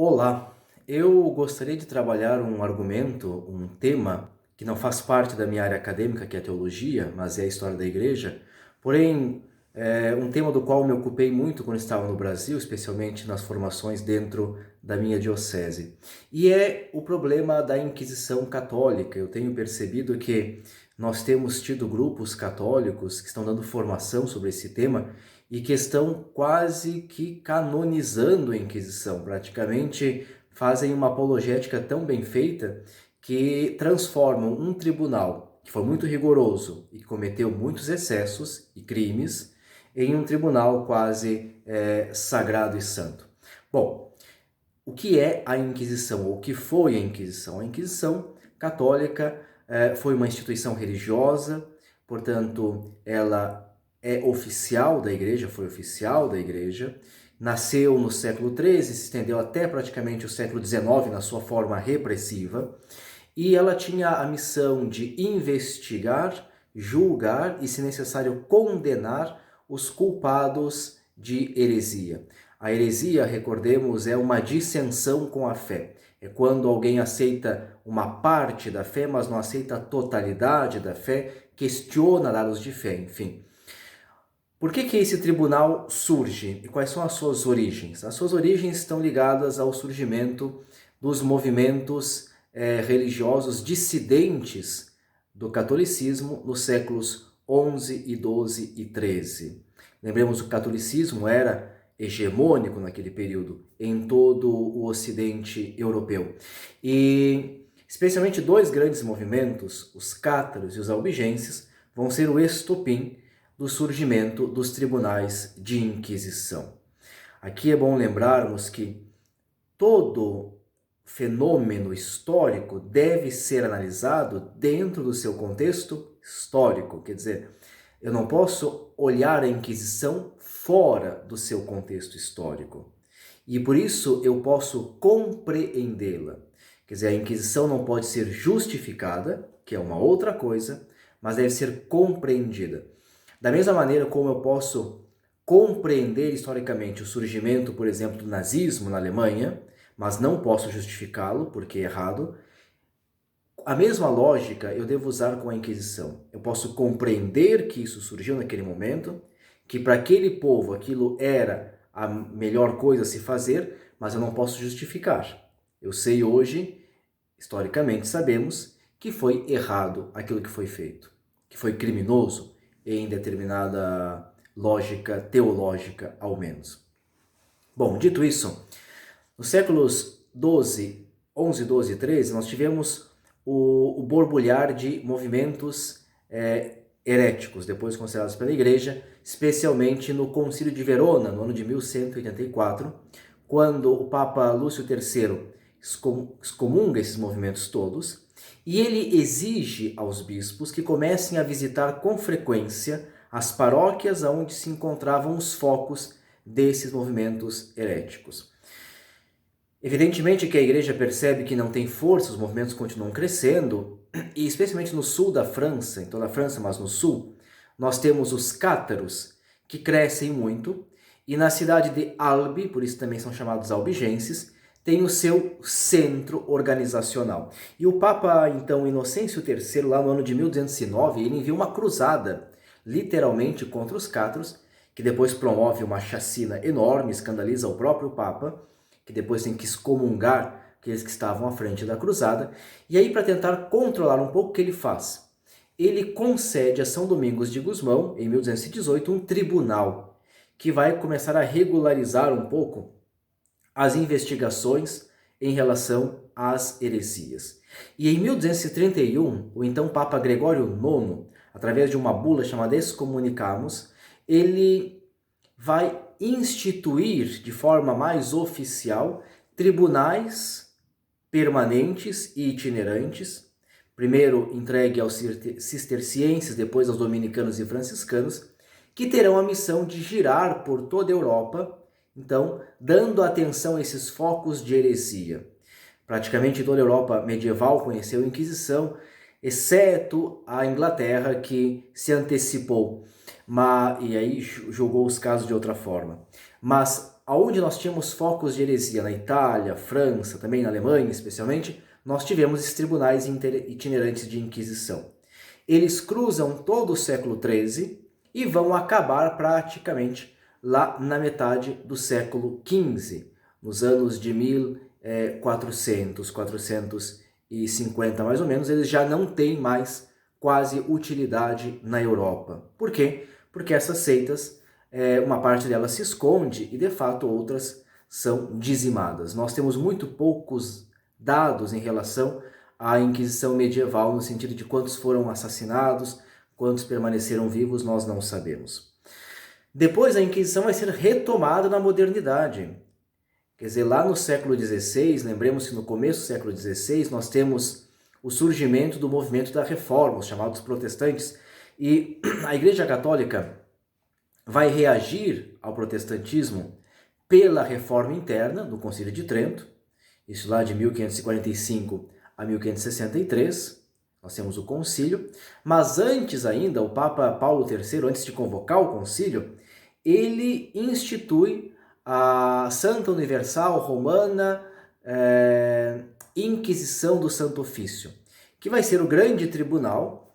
Olá, eu gostaria de trabalhar um argumento, um tema que não faz parte da minha área acadêmica, que é a teologia, mas é a história da igreja. Porém, é um tema do qual me ocupei muito quando estava no Brasil, especialmente nas formações dentro da minha diocese. E é o problema da Inquisição Católica. Eu tenho percebido que nós temos tido grupos católicos que estão dando formação sobre esse tema e que estão quase que canonizando a Inquisição, praticamente fazem uma apologética tão bem feita que transformam um tribunal que foi muito rigoroso e que cometeu muitos excessos e crimes em um tribunal quase sagrado e santo. Bom, o que é a Inquisição, ou o que foi a Inquisição? A Inquisição católica foi uma instituição religiosa, portanto, ela é oficial da igreja, foi oficial da igreja, nasceu no século XIII, se estendeu até praticamente o século XIX na sua forma repressiva, e ela tinha a missão de investigar, julgar e, se necessário, condenar os culpados de heresia. A heresia, recordemos, é uma dissensão com a fé. É quando alguém aceita uma parte da fé, mas não aceita a totalidade da fé, questiona dados de fé, enfim. Por que esse tribunal surge e quais são as suas origens? As suas origens estão ligadas ao surgimento dos movimentos religiosos dissidentes do catolicismo nos séculos XI e XII e XIII. Lembremos que o catolicismo era hegemônico naquele período em todo o ocidente europeu. E especialmente dois grandes movimentos, os cátaros e os albigenses, vão ser o estopim do surgimento dos tribunais de Inquisição. Aqui é bom lembrarmos que todo fenômeno histórico deve ser analisado dentro do seu contexto histórico. Quer dizer, eu não posso olhar a Inquisição fora do seu contexto histórico. E por isso eu posso compreendê-la. Quer dizer, a Inquisição não pode ser justificada, que é uma outra coisa, mas deve ser compreendida. Da mesma maneira como eu posso compreender historicamente o surgimento, por exemplo, do nazismo na Alemanha, mas não posso justificá-lo porque é errado, a mesma lógica eu devo usar com a Inquisição. Eu posso compreender que isso surgiu naquele momento, que para aquele povo aquilo era a melhor coisa a se fazer, mas eu não posso justificar. Eu sei hoje, historicamente sabemos, que foi errado aquilo que foi feito, que foi criminoso em determinada lógica teológica, ao menos. Bom, dito isso, nos séculos XII, XI e XIII, nós tivemos o borbulhar de movimentos heréticos, depois considerados pela Igreja, especialmente no Concílio de Verona, no ano de 1184, quando o Papa Lúcio III excomunga esses movimentos todos, e ele exige aos bispos que comecem a visitar com frequência as paróquias onde se encontravam os focos desses movimentos heréticos. Evidentemente que a igreja percebe que não tem força, os movimentos continuam crescendo, e especialmente no sul da França, em toda a França, mas no sul, nós temos os cátaros, que crescem muito, e na cidade de Albi, por isso também são chamados albigenses, tem o seu centro organizacional. E o Papa, então, Inocêncio III, lá no ano de 1209, ele envia uma cruzada, literalmente, contra os cátaros, que depois promove uma chacina enorme, escandaliza o próprio Papa, que depois tem que excomungar aqueles que estavam à frente da cruzada. E aí, para tentar controlar um pouco, o que ele faz? Ele concede a São Domingos de Gusmão, em 1218, um tribunal que vai começar a regularizar um pouco as investigações em relação às heresias. E em 1231, o então Papa Gregório IX, através de uma bula chamada Excommunicamus, ele vai instituir de forma mais oficial tribunais permanentes e itinerantes, primeiro entregue aos cistercienses, depois aos dominicanos e franciscanos, que terão a missão de girar por toda a Europa, então, dando atenção a esses focos de heresia. Praticamente toda a Europa medieval conheceu a Inquisição, exceto a Inglaterra, que se antecipou e aí julgou os casos de outra forma. Mas aonde nós tínhamos focos de heresia, na Itália, França, também na Alemanha especialmente, nós tivemos esses tribunais itinerantes de Inquisição. Eles cruzam todo o século XIII e vão acabar praticamente lá na metade do século XV, nos anos de 1400, 450 mais ou menos, eles já não têm mais quase utilidade na Europa. Por quê? Porque essas seitas, uma parte delas se esconde e de fato outras são dizimadas. Nós temos muito poucos dados em relação à Inquisição medieval, no sentido de quantos foram assassinados, quantos permaneceram vivos, nós não sabemos. Depois a Inquisição vai ser retomada na modernidade. Quer dizer, lá no século XVI, lembremos que no começo do século XVI, nós temos o surgimento do movimento da Reforma, os chamados protestantes, e a Igreja Católica vai reagir ao protestantismo pela reforma interna do Concílio de Trento, isso lá de 1545 a 1563, nós temos o concílio, mas antes ainda, o Papa Paulo III, antes de convocar o concílio, ele institui a Santa Universal Romana Inquisição do Santo Ofício, que vai ser o grande tribunal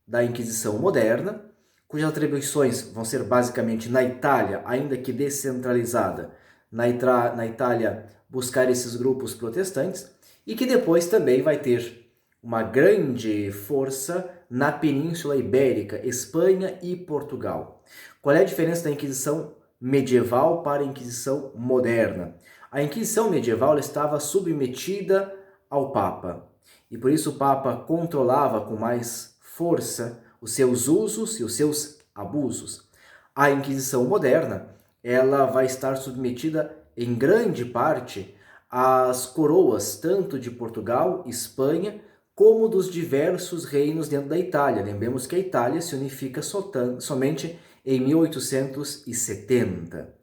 da Inquisição moderna, cujas atribuições vão ser basicamente na Itália, ainda que descentralizada, na Itália buscar esses grupos protestantes, e que depois também vai ter uma grande força na Península Ibérica, Espanha e Portugal. Qual é a diferença da Inquisição medieval para a Inquisição moderna? A Inquisição medieval estava submetida ao Papa, e por isso o Papa controlava com mais força os seus usos e os seus abusos. A Inquisição moderna, ela vai estar submetida em grande parte às coroas, tanto de Portugal, Espanha, como dos diversos reinos dentro da Itália. Lembremos que a Itália se unifica somente em 1870.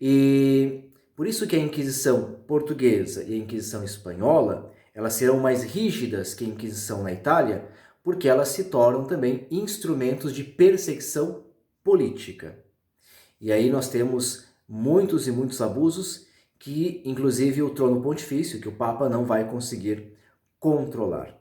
E por isso que a Inquisição portuguesa e a Inquisição espanhola, elas serão mais rígidas que a Inquisição na Itália, porque elas se tornam também instrumentos de perseguição política. E aí nós temos muitos e muitos abusos que, inclusive, o trono pontifício, que o Papa não vai conseguir controlar.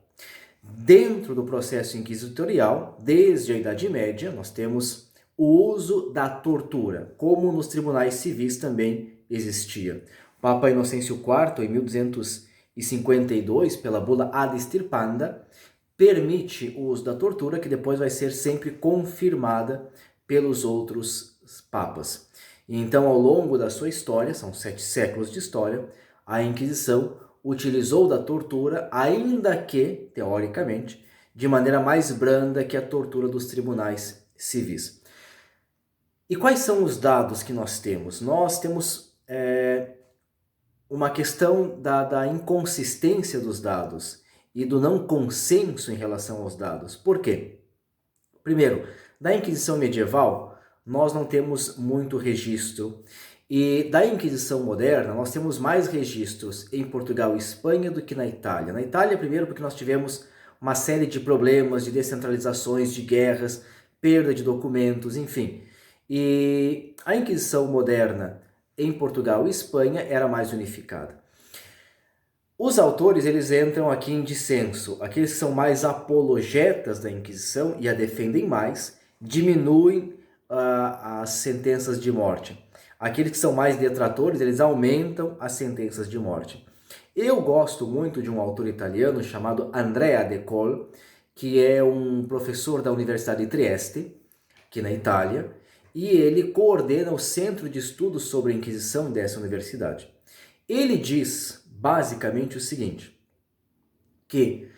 Dentro do processo inquisitorial, desde a Idade Média, nós temos o uso da tortura, como nos tribunais civis também existia. O Papa Inocêncio IV, em 1252, pela bula Ad Extirpanda, permite o uso da tortura, que depois vai ser sempre confirmada pelos outros papas. E então, ao longo da sua história, são 7 séculos de história, a Inquisição utilizou da tortura, ainda que, teoricamente, de maneira mais branda que a tortura dos tribunais civis. E quais são os dados que nós temos? Nós temos uma questão da inconsistência dos dados e do não consenso em relação aos dados. Por quê? Primeiro, da Inquisição medieval, nós não temos muito registro. E da Inquisição moderna, nós temos mais registros em Portugal e Espanha do que na Itália. Na Itália, primeiro, porque nós tivemos uma série de problemas, de descentralizações, de guerras, perda de documentos, enfim. E a Inquisição moderna em Portugal e Espanha era mais unificada. Os autores, eles entram aqui em dissenso. Aqueles que são mais apologetas da Inquisição e a defendem mais, diminuem as sentenças de morte. Aqueles que são mais detratores, eles aumentam as sentenças de morte. Eu gosto muito de um autor italiano chamado Andrea De Col, que é um professor da Universidade de Trieste, aqui na Itália, e ele coordena o Centro de Estudos sobre a Inquisição dessa universidade. Ele diz, basicamente, o seguinte, que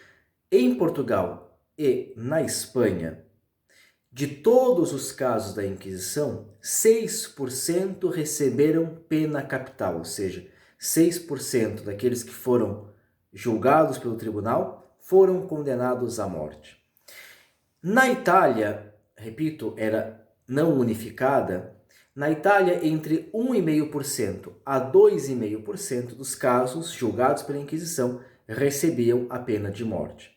em Portugal e na Espanha, de todos os casos da Inquisição, 6% receberam pena capital, ou seja, 6% daqueles que foram julgados pelo tribunal foram condenados à morte. Na Itália, repito, era não unificada, na Itália entre 1,5% a 2,5% dos casos julgados pela Inquisição recebiam a pena de morte.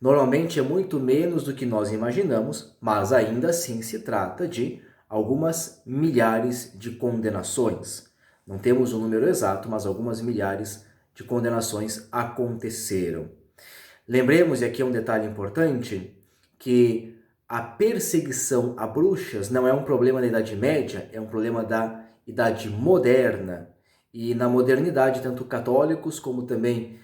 Normalmente é muito menos do que nós imaginamos, mas ainda assim se trata de algumas milhares de condenações. Não temos um número exato, mas algumas milhares de condenações aconteceram. Lembremos, e aqui é um detalhe importante, que a perseguição a bruxas não é um problema da Idade Média, é um problema da Idade Moderna. E na modernidade, tanto católicos como também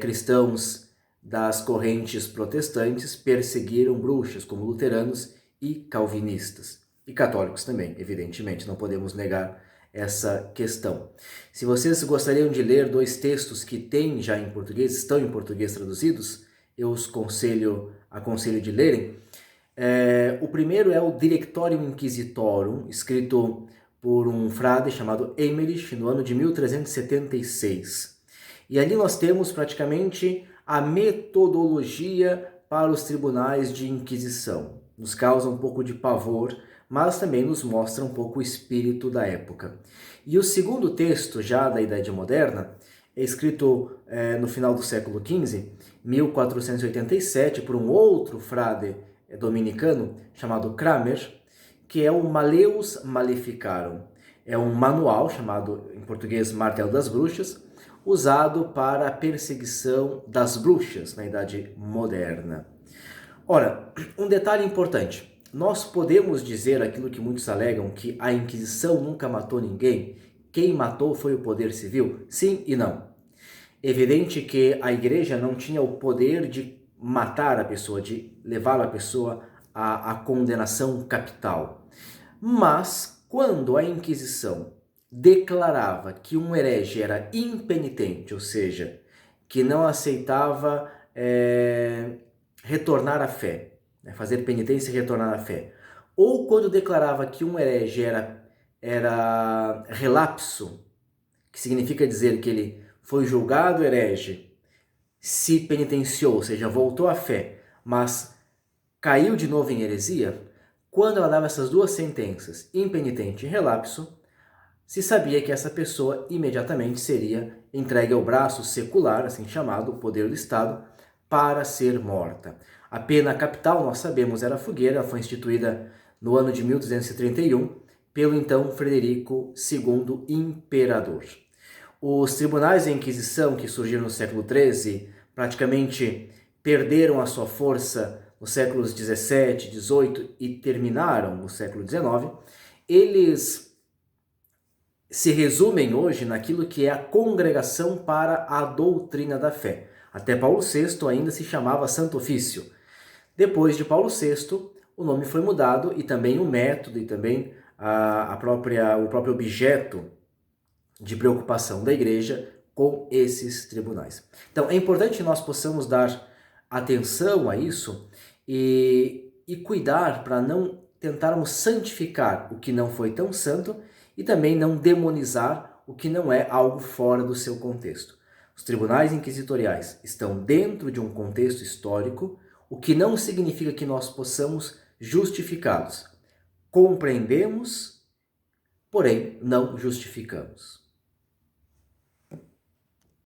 cristãos das correntes protestantes perseguiram bruxas, como luteranos e calvinistas. E católicos também, evidentemente, não podemos negar essa questão. Se vocês gostariam de ler dois textos que têm já em português, estão em português traduzidos, eu os aconselho de lerem. O primeiro é o Directorium Inquisitorum, escrito por um frade chamado Emmerich no ano de 1376. E ali nós temos praticamente a metodologia para os tribunais de Inquisição. Nos causa um pouco de pavor, mas também nos mostra um pouco o espírito da época. E o segundo texto, já da Idade Moderna, é escrito no final do século XV, 1487, por um outro frade dominicano chamado Cramer, que é o Malleus Maleficarum. É um manual chamado, em português, Martelo das Bruxas, usado para a perseguição das bruxas na Idade Moderna. Ora, um detalhe importante. Nós podemos dizer aquilo que muitos alegam, que a Inquisição nunca matou ninguém? Quem matou foi o poder civil? Sim e não. Evidente que a igreja não tinha o poder de matar a pessoa, de levar a pessoa à condenação capital. Mas, quando a Inquisição declarava que um herege era impenitente, ou seja, que não aceitava retornar à fé, fazer penitência e retornar à fé, ou quando declarava que um herege era relapso, que significa dizer que ele foi julgado herege, se penitenciou, ou seja, voltou à fé, mas caiu de novo em heresia, quando ela dava essas duas sentenças, impenitente e relapso, se sabia que essa pessoa imediatamente seria entregue ao braço secular, assim chamado, o poder do Estado, para ser morta. A pena capital, nós sabemos, era a fogueira, ela foi instituída no ano de 1231 pelo então Frederico II Imperador. Os tribunais de Inquisição, que surgiram no século XIII, praticamente perderam a sua força nos séculos XVII, XVIII e terminaram no século XIX. Eles se resumem hoje naquilo que é a Congregação para a Doutrina da Fé. Até Paulo VI ainda se chamava Santo Ofício. Depois de Paulo VI, o nome foi mudado e também o método e também o próprio objeto de preocupação da igreja com esses tribunais. Então é importante que nós possamos dar atenção a isso e cuidar para não tentarmos santificar o que não foi tão santo e também não demonizar o que não é algo fora do seu contexto. Os tribunais inquisitoriais estão dentro de um contexto histórico, o que não significa que nós possamos justificá-los. Compreendemos, porém não justificamos.